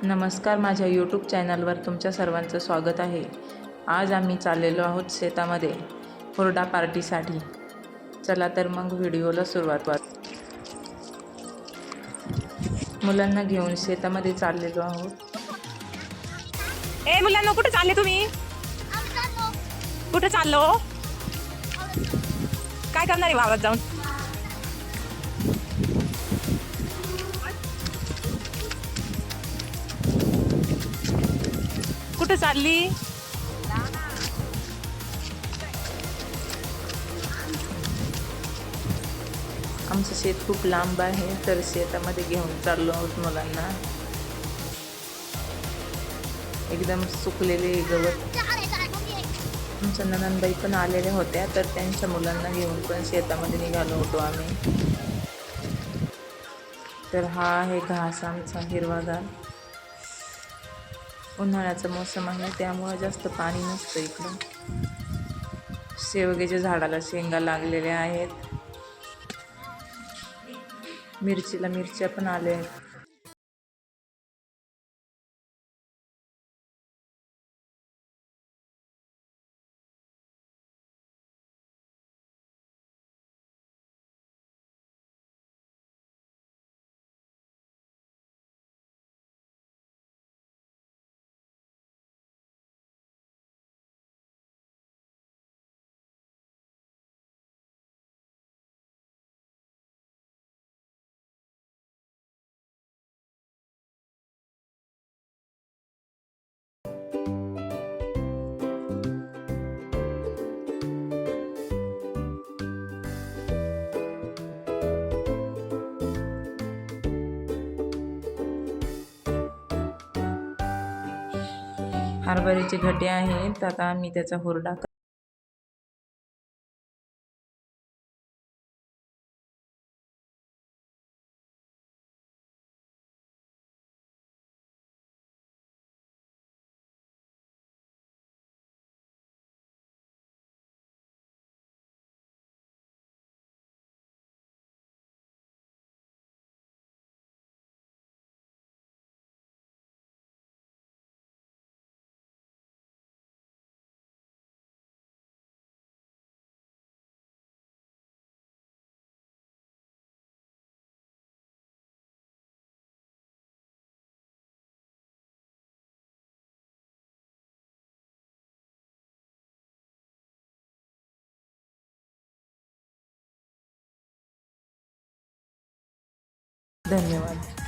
नमस्कार, माझ्या यूट्यूब चॅनलवर तुमच्या सर्वांचं स्वागत आहे। आज आम्ही चाललेलो आहोत शेतामध्ये हुरडा पार्टीसाठी। चला तर मग व्हिडिओला सुरुवात मुलांना घेऊन शेतामध्ये चाललेलो आहोत। मुलांना कुठे चालले तुम्ही? कुठे चाललो? काय करणार आहे वावरात जाऊन? कुठे चालली? आमचं शेत खूप लांब आहे, तर शेतामध्ये घेऊन चाललो आहोत मुलांना। एकदम सुकलेले गवत। आमच्या ननंदबाई पण आलेल्या होत्या, तर त्यांच्या मुलांना घेऊन पण शेतामध्ये निघालो होतो आम्ही। तर हा आहे घास आमचा हिरवागार। उन्हाळ्याचा मोसम आहे, त्यामुळे जास्त पाणी नसतं इकडं। शेवग्याच्या झाडाला शेंगा लागलेल्या आहेत। मिरचीला मिरच्या पण आल्या आहेत। हरभऱ्याचे घटे आहेत, आता आम्ही त्याचा हुरडा धन्यवाद।